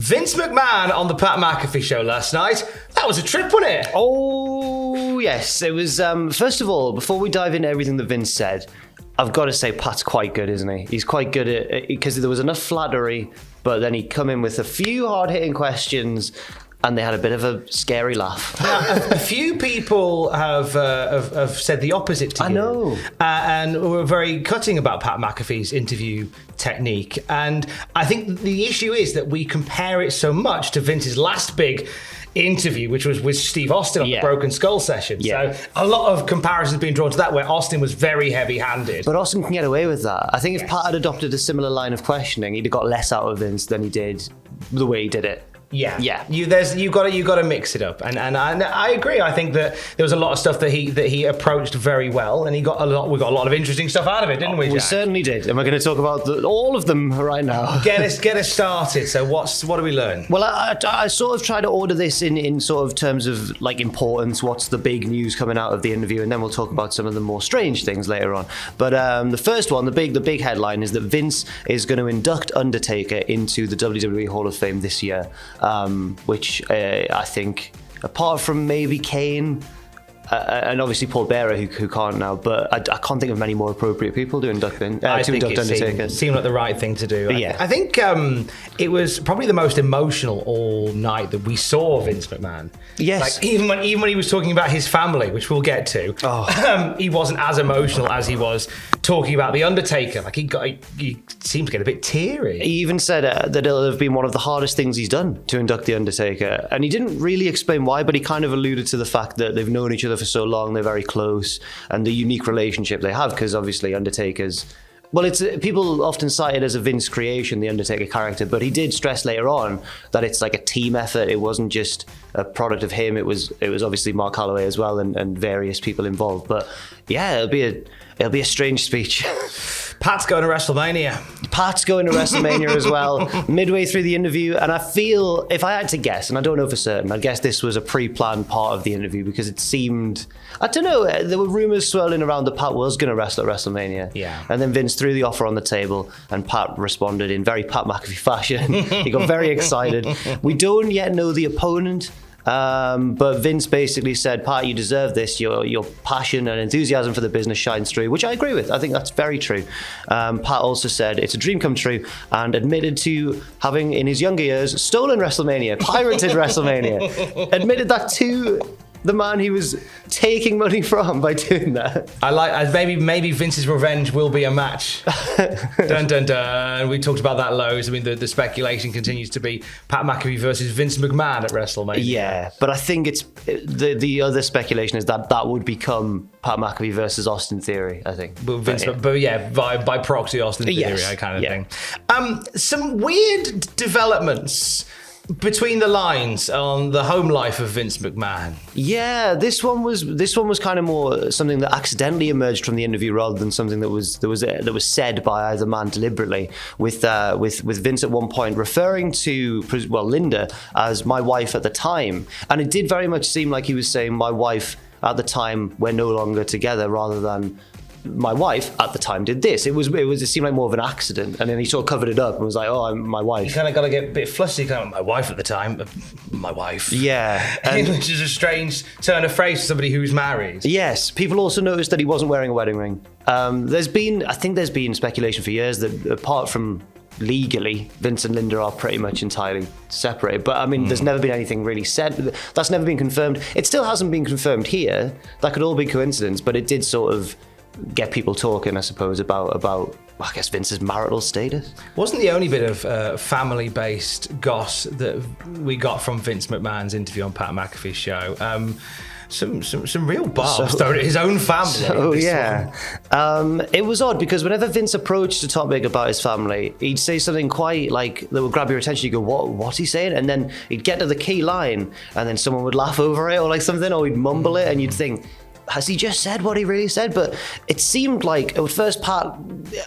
Vince McMahon on the Pat McAfee Show last night. That was a trip, wasn't it? Oh, yes. It was, first of all, before we dive into everything that Vince said, I've got to say Pat's quite good, isn't he? He's quite good at it because there was enough flattery, but then he'd come in with a few hard-hitting questions and they had a bit of a scary laugh. Now, a few people have said the opposite to you. I know. And were very cutting about Pat McAfee's interview technique. And I think the issue is that we compare it so much to Vince's last big interview, which was with Steve Austin on the Broken Skull session. So a lot of comparisons being drawn to that, where Austin was very heavy-handed. But Austin can get away with that. I think if Pat had adopted a similar line of questioning, he'd have got less out of Vince than he did the way he did it. Yeah. You got to mix it up, and I agree. I think that there was a lot of stuff that he approached very well, and we got a lot of interesting stuff out of it, didn't we, Jack? We certainly did, and we're going to talk about all of them right now. Get us started. So what do we learn? Well, I sort of try to order this in sort of terms of like importance. What's the big news coming out of the interview, and then we'll talk about some of the more strange things later on. But the first one, the big headline is that Vince is going to induct Undertaker into the WWE Hall of Fame this year. Which I think, apart from maybe Kane and obviously Paul Bearer, who can't now, but I can't think of many more appropriate people to induct Undertaker. Seemed like the right thing to do. Yeah. I think it was probably the most emotional all night that we saw Vince McMahon. Yes. Like even when he was talking about his family, which we'll get to, he wasn't as emotional as he was talking about the Undertaker. Like he seemed to get a bit teary. He even said that it'll have been one of the hardest things he's done to induct the Undertaker, and he didn't really explain why, but he kind of alluded to the fact that they've known each other for so long, they're very close, and the unique relationship they have, because obviously Undertaker's, well, it's people often cite it as a Vince creation, the Undertaker character, but he did stress later on that it's like a team effort. It wasn't just a product of him. It was obviously Mark Holloway as well, and various people involved. But yeah, it'll be a strange speech. Pat's going to WrestleMania. Pat's going to WrestleMania as well, midway through the interview. And I feel, if I had to guess, and I don't know for certain, I'd guess this was a pre-planned part of the interview, because it seemed, I don't know, there were rumors swirling around that Pat was going to wrestle at WrestleMania. Yeah. And then Vince threw the offer on the table, and Pat responded in very Pat McAfee fashion. He got very excited. We don't yet know the opponent. But Vince basically said, Pat, you deserve this. Your passion and enthusiasm for the business shines through, which I agree with. I think that's very true. Pat also said it's a dream come true, and admitted to having, in his younger years, stolen WrestleMania, pirated WrestleMania. Admitted that to the man he was taking money from by doing that. I like maybe Vince's revenge will be a match. Dun dun dun. We talked about that loads. I mean, the speculation continues to be Pat McAfee versus Vince McMahon at WrestleMania. Yeah, but I think it's the other speculation is that would become Pat McAfee versus Austin Theory, I think. But by proxy Austin Theory, kind of thing. Some weird developments between the lines on the home life of Vince McMahon. Yeah, this one was kind of more something that accidentally emerged from the interview rather than something that was said by either man deliberately. With Vince at one point referring to Linda as my wife at the time, and it did very much seem like he was saying my wife at the time, we're no longer together, rather than my wife at the time did this. It seemed like more of an accident, and then he sort of covered it up and was like, "Oh, I'm my wife." You kind of got to get a bit flustered. Kind of, my wife at the time, my wife. Yeah, which is a strange turn of phrase for somebody who's married. Yes, people also noticed that he wasn't wearing a wedding ring. There's been speculation for years that apart from legally, Vince and Linda are pretty much entirely separated. But I mean, there's never been anything really said. That's never been confirmed. It still hasn't been confirmed here. That could all be coincidence, but it did sort of get people talking, I suppose, about I guess Vince's marital status. Wasn't the only bit of family-based goss that we got from Vince McMahon's interview on Pat McAfee's show. Some real barbs thrown at his own family. It was odd because whenever Vince approached a topic about his family, he'd say something quite like that would grab your attention. You go, what's he saying? And then he'd get to the key line, and then someone would laugh over it or like something, or he'd mumble it, and you'd think, has he just said what he really said? But it seemed like, at first, Pat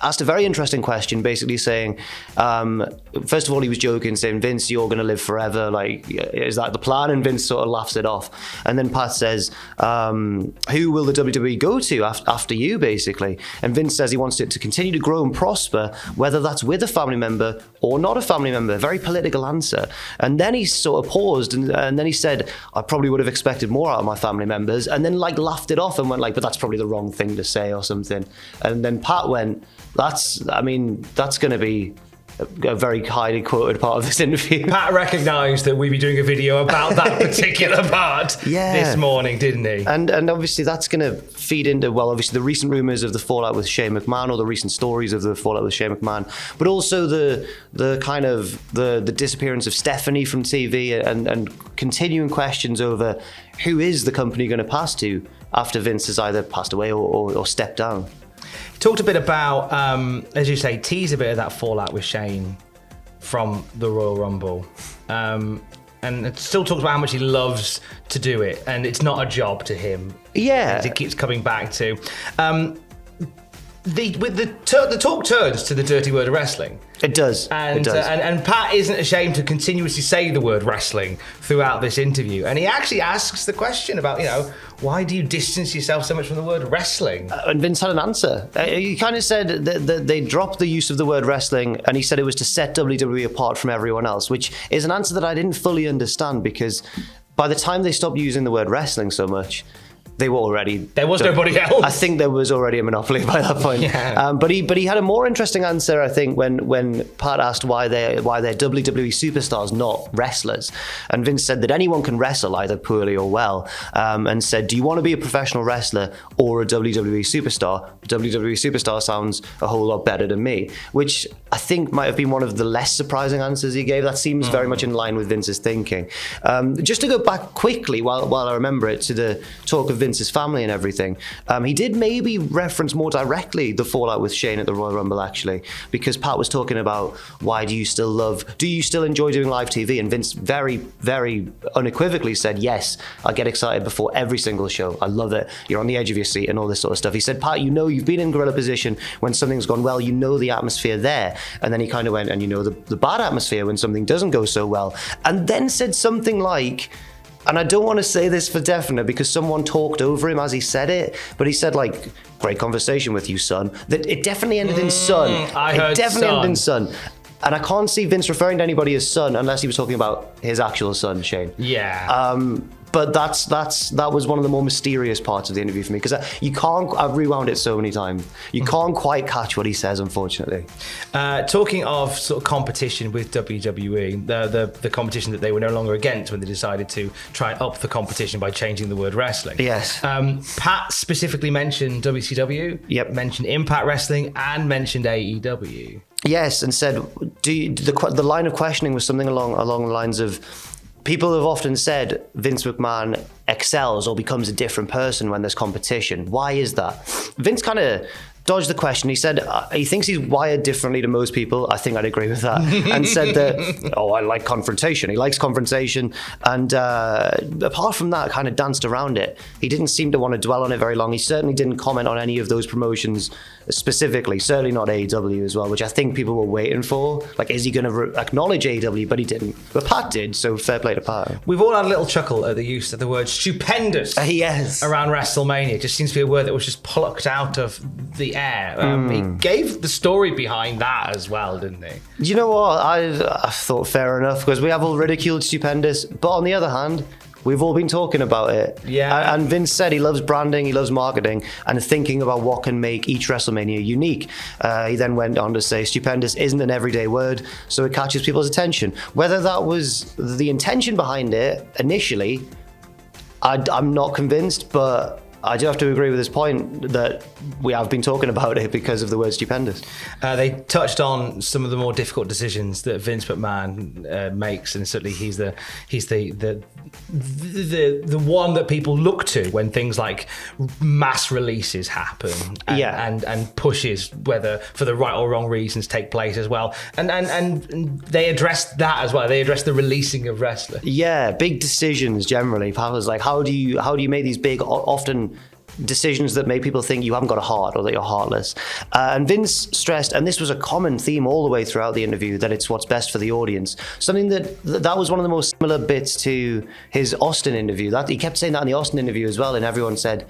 asked a very interesting question, basically saying, first of all, he was joking, saying, Vince, you're going to live forever. Like, is that the plan? And Vince sort of laughs it off. And then Pat says, who will the WWE go to after you, basically? And Vince says he wants it to continue to grow and prosper, whether that's with a family member or not a family member. Very political answer. And then he sort of paused, and then he said, I probably would have expected more out of my family members, and then like laughed it off and went like, but that's probably the wrong thing to say or something. And then Pat went, that's going to be a very highly quoted part of this interview. Pat recognised that we'd be doing a video about that particular part this morning, didn't he? And obviously that's going to feed into, well, obviously the recent rumours of the fallout with Shane McMahon, or the recent stories of the fallout with Shane McMahon, but also the kind of the disappearance of Stephanie from TV, and continuing questions over who is the company going to pass to after Vince has either passed away or stepped down. Talked a bit about, as you say, tease a bit of that fallout with Shane from the Royal Rumble. And it still talks about how much he loves to do it, and it's not a job to him. Yeah. As it keeps coming back to. The talk turns to the dirty word of wrestling. It does. And Pat isn't ashamed to continuously say the word wrestling throughout this interview. And he actually asks the question about, why do you distance yourself so much from the word wrestling? And Vince had an answer. He kind of said that they dropped the use of the word wrestling, and he said it was to set WWE apart from everyone else, which is an answer that I didn't fully understand, because by the time they stopped using the word wrestling so much, they were already... There was nobody else. I think there was already a monopoly by that point. Yeah. But he had a more interesting answer, I think, when Pat asked why they're WWE superstars, not wrestlers. And Vince said that anyone can wrestle, either poorly or well, and said, do you want to be a professional wrestler or a WWE superstar? WWE superstar sounds a whole lot better than me, which I think might have been one of the less surprising answers he gave. That seems very much in line with Vince's thinking. Just to go back quickly, while I remember it, to the talk of Vince's family and everything, he did maybe reference more directly the fallout with Shane at the Royal Rumble, actually, because Pat was talking about, do you still enjoy doing live TV? And Vince very, very unequivocally said, yes, I get excited before every single show. I love it. You're on the edge of your seat and all this sort of stuff. He said, Pat, you've been in gorilla position when something's gone well, the atmosphere there. And then he kind of went, and the bad atmosphere when something doesn't go so well. And then said something like, and I don't want to say this for definite because someone talked over him as he said it, but he said, like, great conversation with you, son. That it definitely ended in son. It definitely ended in son. And I can't see Vince referring to anybody as son unless he was talking about his actual son, Shane. Yeah. But that was one of the more mysterious parts of the interview for me, because I've rewound it so many times. You can't quite catch what he says, unfortunately. Talking of sort of competition with WWE, the competition that they were no longer against when they decided to try and up the competition by changing the word wrestling. Yes. Pat specifically mentioned WCW, mentioned Impact Wrestling, and mentioned AEW. Yes, and said, the line of questioning was something along the lines of, people have often said Vince McMahon excels or becomes a different person when there's competition. Why is that? Vince kind of dodged the question. He said he thinks he's wired differently to most people. I think I'd agree with that. And said that, I like confrontation. He likes confrontation. And apart from that, kind of danced around it. He didn't seem to want to dwell on it very long. He certainly didn't comment on any of those promotions specifically, certainly not AEW as well, which I think people were waiting for. Like, is he going to acknowledge AEW? But he didn't. But Pat did, so fair play to Pat. We've all had a little chuckle at the use of the word stupendous yes. around WrestleMania. It just seems to be a word that was just plucked out of the air. He gave the story behind that as well, didn't he? Do you know what? I thought fair enough, because we have all ridiculed stupendous, but on the other hand, we've all been talking about it. Yeah. And Vince said he loves branding, he loves marketing, and thinking about what can make each WrestleMania unique. He then went on to say, stupendous isn't an everyday word, so it catches people's attention. Whether that was the intention behind it initially, I'm not convinced, but I do have to agree with his point that we have been talking about it because of the word stupendous. They touched on some of the more difficult decisions that Vince McMahon makes, and certainly he's the one that people look to when things like mass releases happen, and pushes, whether for the right or wrong reasons, take place as well. And they addressed that as well. They addressed the releasing of wrestlers. Yeah, big decisions generally. Pat was like, how do you make these big, often decisions that make people think you haven't got a heart or that you're heartless. And Vince stressed, and this was a common theme all the way throughout the interview, that it's what's best for the audience. Something that was one of the most similar bits to his Austin interview. That he kept saying that in the Austin interview as well, and everyone said,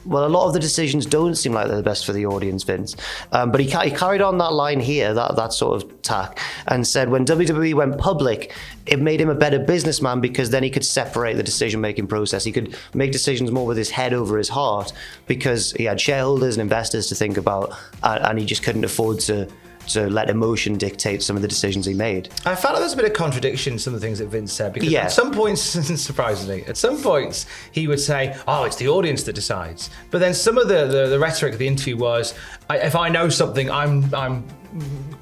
well, a lot of the decisions don't seem like they're the best for the audience, Vince. But he carried on that line here, that sort of tack, and said when WWE went public, it made him a better businessman because then he could separate the decision-making process. He could make decisions more with his head over his heart because he had shareholders and investors to think about, and he just couldn't afford to let emotion dictate some of the decisions he made. I felt like there's a bit of contradiction in some of the things that Vince said, because at some points, surprisingly, at some points he would say, oh, it's the audience that decides. But then some of the rhetoric of the interview was, if I know something, I'm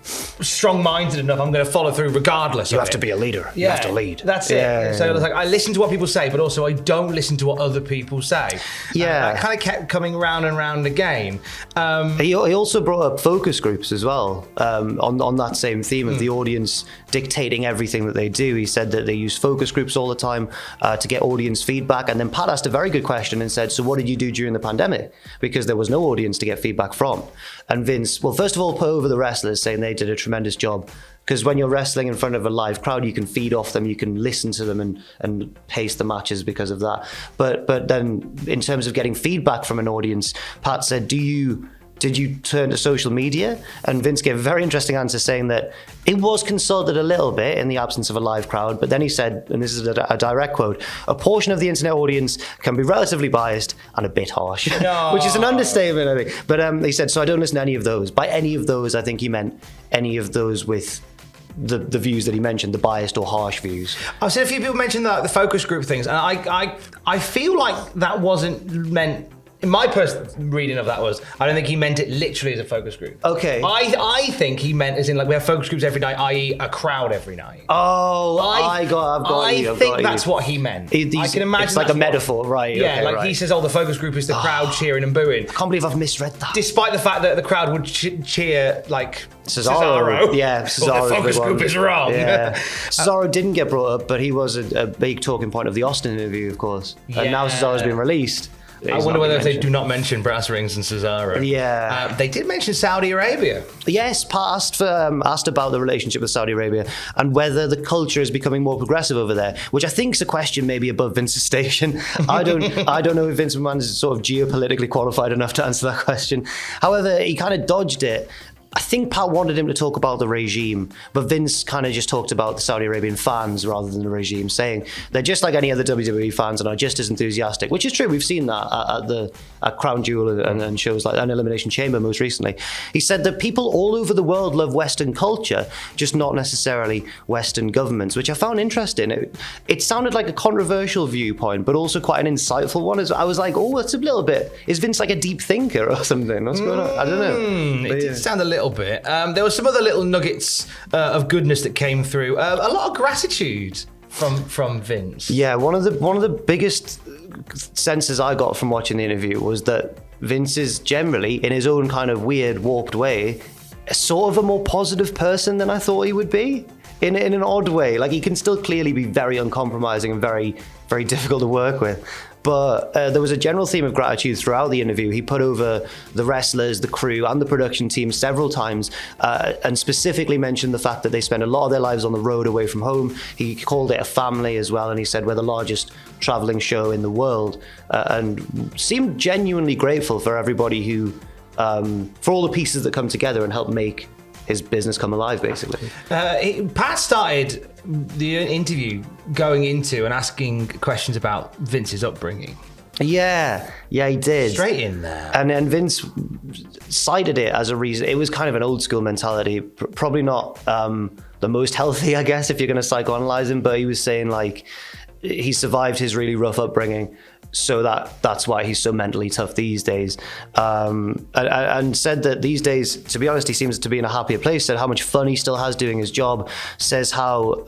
strong-minded enough, I'm going to follow through regardless. You have to be a leader. You have to lead. That's it. Yeah. So it's like, I listen to what people say, but also I don't listen to what other people say. Yeah. That kind of kept coming round and round again. He also brought up focus groups as well, on that same theme of the audience dictating everything that they do. He said that they use focus groups all the time to get audience feedback. And then Pat asked a very good question and said, so what did you do during the pandemic? Because there was no audience to get feedback from. And Vince, well, first of all, put over the wrestlers, saying they did a tremendous job. Because when you're wrestling in front of a live crowd, you can feed off them, you can listen to them and pace the matches because of that. But then in terms of getting feedback from an audience, Pat said, did you turn to social media? And Vince gave a very interesting answer, saying that it was consulted a little bit in the absence of a live crowd, but then he said, and this is a direct quote, a portion of the internet audience can be relatively biased and a bit harsh, which is an understatement, I think. But he said, so I don't listen to any of those. By any of those, I think he meant any of those with the views that he mentioned, the biased or harsh views. I've seen a few people mention the focus group things, and I feel like that wasn't meant. My personal reading of that was, I don't think he meant it literally as a focus group. Okay. I think he meant as in, like, we have focus groups every night, i.e. a crowd every night. Oh, I've got you. I think that's what he meant. I can imagine it's like a metaphor, right? Yeah, okay, like he says, the focus group is the crowd cheering and booing. I can't believe I've misread that. Despite the fact that the crowd would cheer, like, Cesaro. Yeah, Cesaro. The focus group is wrong. Yeah. Cesaro didn't get brought up, but he was a big talking point of the Austin interview, of course. And now Cesaro's been released. I wonder whether they do not mention brass rings and Cesaro. Yeah. They did mention Saudi Arabia. Yes, Pat asked about the relationship with Saudi Arabia and whether the culture is becoming more progressive over there, which I think is a question maybe above Vince's station. I don't know if Vince McMahon is sort of geopolitically qualified enough to answer that question. However, he kind of dodged it. I think Pat wanted him to talk about the regime, but Vince kind of just talked about the Saudi Arabian fans rather than the regime, saying they're just like any other WWE fans and are just as enthusiastic, which is true. We've seen that at Crown Jewel and shows like an Elimination Chamber most recently. He said that people all over the world love Western culture, just not necessarily Western governments, which I found interesting. It sounded like a controversial viewpoint, but also quite an insightful one. I was like, oh, that's a little bit. Is Vince like a deep thinker or something? What's going on? I don't know. It did sound a little bit. There were some other little nuggets of goodness that came through. A lot of gratitude from Vince. Yeah, one of the biggest senses I got from watching the interview was that Vince is generally, in his own kind of weird, warped way, sort of a more positive person than I thought he would be. In an odd way. Like, he can still clearly be very uncompromising and very, very difficult to work with. But there was a general theme of gratitude throughout the interview. He put over the wrestlers, the crew, and the production team several times, and specifically mentioned the fact that they spend a lot of their lives on the road away from home. He called it a family as well, and he said we're the largest traveling show in the world, and seemed genuinely grateful for everybody who, for all the pieces that come together and help make his business come alive, basically. Pat started the interview going into and asking questions about Vince's upbringing. Yeah, he did. Straight in there. And Vince cited it as a reason. It was kind of an old school mentality, probably not the most healthy, I guess, if you're going to psychoanalyze him, but he was saying, like, he survived his really rough upbringing, so that's why he's so mentally tough these days, and said that these days, to be honest, he seems to be in a happier place. Said how much fun he still has doing his job. Says how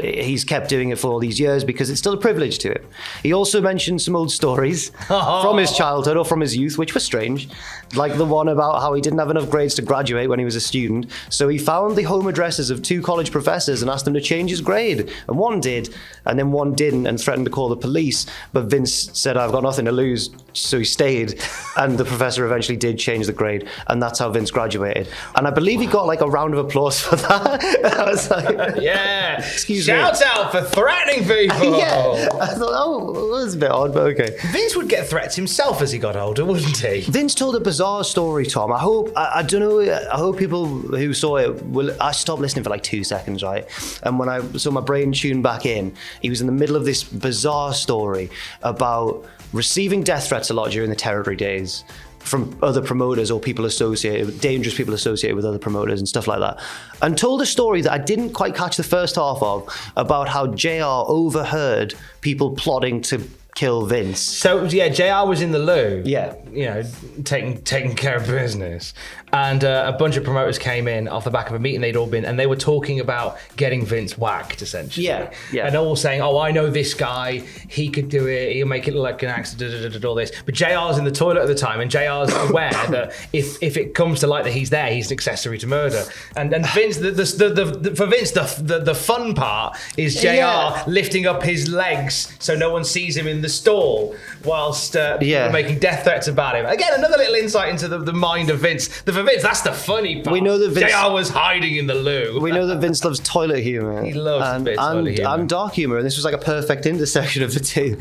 he's kept doing it for all these years because it's still a privilege to him. He also mentioned some old stories from his childhood or from his youth, which were strange, like the one about how he didn't have enough grades to graduate when he was a student, so he found the home addresses of 2 college professors and asked them to change his grade, and one did, and then then one didn't and threatened to call the police. But Vince said, I've got nothing to lose, so he stayed. And the professor eventually did change the grade, and that's how Vince graduated. And I believe he got like a round of applause for that. I was like, yeah, excuse me. Shouts out for threatening people. Yeah, I thought, oh, that was a bit odd, but okay. Vince would get threats himself as he got older, wouldn't he? Vince told a bizarre story, Tom. I don't know, I hope people who saw it will. I stopped listening for like 2 seconds, right? And when I saw my brain tune back in, he was in the middle of this bizarre story about receiving death threats a lot during the territory days from other promoters or people associated, dangerous people associated with other promoters and stuff like that, and told a story that I didn't quite catch the first half of, about how JR overheard people plotting to kill Vince. So yeah, JR was in the loo. Yeah, you know, taking care of business, and a bunch of promoters came in off the back of a meeting they'd all been, and they were talking about getting Vince whacked essentially. Yeah. And all saying, "Oh, I know this guy. He could do it. He'll make it look like an accident." All this, but JR's in the toilet at the time, and JR's aware that if it comes to light that he's there, he's an accessory to murder. And Vince, for Vince, the fun part is JR lifting up his legs so no one sees him in the stall whilst making death threats about him. Again, another little insight into the mind of Vince. For Vince, that's the funny part. We know that Vince, JR was hiding in the loo. We know that Vince loves toilet humor. He loves toilet humor. And dark humor, and this was like a perfect intersection of the two.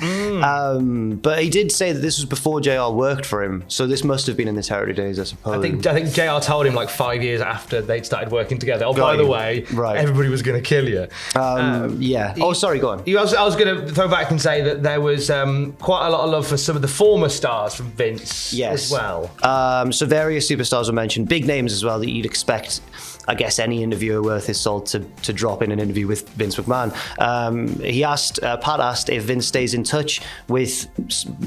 But he did say that this was before JR worked for him, so this must have been in the territory days, I suppose. I think JR told him like 5 years after they'd started working together. Oh, by the way, everybody was going to kill you. Sorry, go on. I was going to throw back and say that there was quite a lot of love for some of the former stars from Vince as well. So various superstars were mentioned, big names as well that you'd expect, I guess, any interviewer worth his salt to drop in an interview with Vince McMahon. Pat asked if Vince stays in touch with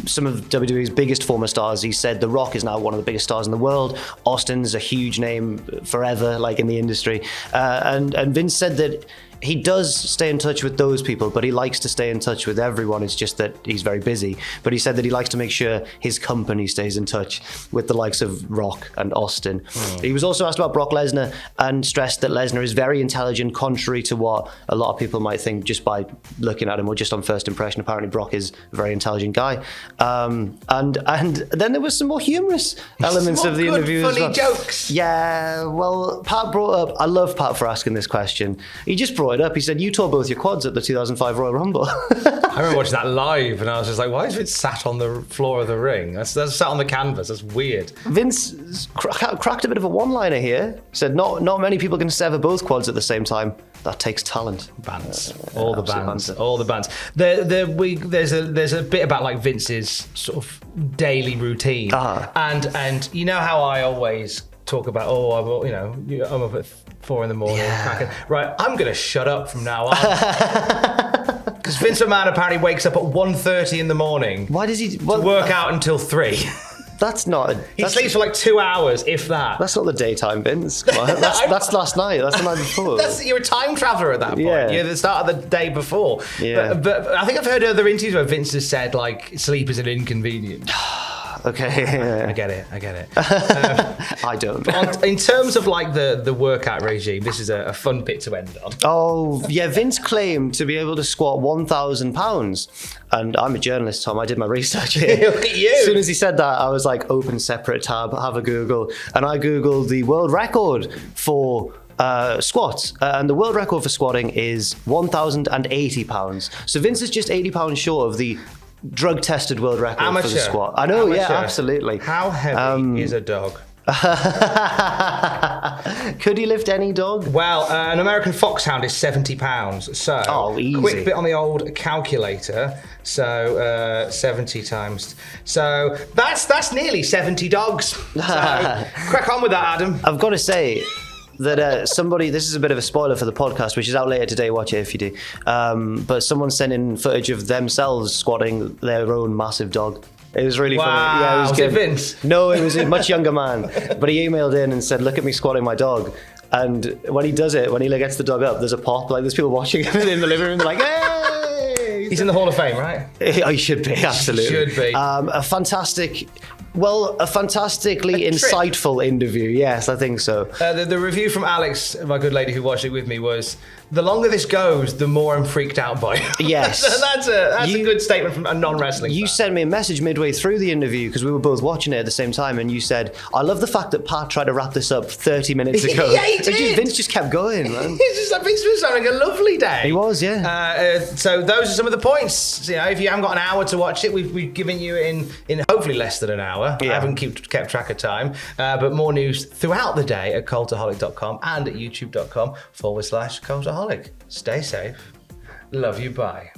some of WWE's biggest former stars. He said The Rock is now one of the biggest stars in the world. Austin's a huge name forever, like in the industry. And Vince said that he does stay in touch with those people, but he likes to stay in touch with everyone. It's just that he's very busy. But he said that he likes to make sure his company stays in touch with the likes of Rock and Austin. He was also asked about Brock Lesnar and stressed that Lesnar is very intelligent, contrary to what a lot of people might think just by looking at him or just on first impression. Apparently, Brock is a very intelligent guy. And then there was some more humorous elements of the interview as well. Funny jokes. Yeah, well, Pat brought up, I love Pat for asking this question. He just brought it up. He said, you tore both your quads at the 2005 Royal Rumble. I remember watching that live and I was just like, why is it sat on the floor of the ring? That's sat on the canvas. That's weird. Vince cracked a bit of a one-liner here. Said, not many people can sever both quads at the same time. That takes talent. Bands. All the bands. There's a bit about like Vince's sort of daily routine. And you know how I always talk about, I'm up at 4 a.m. cracking. Right, I'm going to shut up from now on. Because Vince McMahon apparently wakes up at 1:30 in the morning. Why does he... to work out until 3. He sleeps for like 2 hours, if that. That's not the daytime, Vince. Come on. That's last night. That's the night before. You're a time traveler at that point. Yeah. You're the start of the day before. Yeah. But I think I've heard other interviews where Vince has said like sleep is an inconvenience. Okay. I get it. I don't. In terms of like the workout regime, this is a fun bit to end on. Oh, yeah. Vince claimed to be able to squat 1,000 pounds. And I'm a journalist, Tom. I did my research here. Look at you. As soon as he said that, I was like, open separate tab, have a Google. And I Googled the world record for squats. And the world record for squatting is 1,080 pounds. So Vince is just 80 pounds short of the drug-tested world record for the squat. I know, yeah, absolutely. How heavy is a dog? Could he lift any dog? Well, an American foxhound is 70 pounds. So, easy. Quick bit on the old calculator. So, 70 times. So, that's nearly 70 dogs. So, crack on with that, Adam. I've got to say that this is a bit of a spoiler for the podcast, which is out later today, watch it if you do. But someone sent in footage of themselves squatting their own massive dog. It was really funny. Yeah, was it Vince? No, it was a much younger man. But he emailed in and said, look at me squatting my dog. And when he does it, when he gets the dog up, there's a pop. Like, there's people watching him in the living room. They're like, hey! He's in the Hall of Fame, right? He should be, absolutely. Should be. A fantastic... Well, a fantastically insightful interview. Yes, I think so. The review from Alex, my good lady who watched it with me, was the longer this goes, the more I'm freaked out by it. Yes. that's a good statement from a non-wrestling fan. You sent me a message midway through the interview because we were both watching it at the same time, and you said, I love the fact that Pat tried to wrap this up 30 minutes ago. Yeah, he did. Vince just kept going, man. It's just like Vince was having a lovely day. He was, yeah. So those are some of the points. You know, if you haven't got an hour to watch it, we've given you it in hopefully less than an hour. Yeah. I haven't kept track of time. But more news throughout the day at cultaholic.com and at youtube.com/cultaholic. Stay safe. Love you. Bye.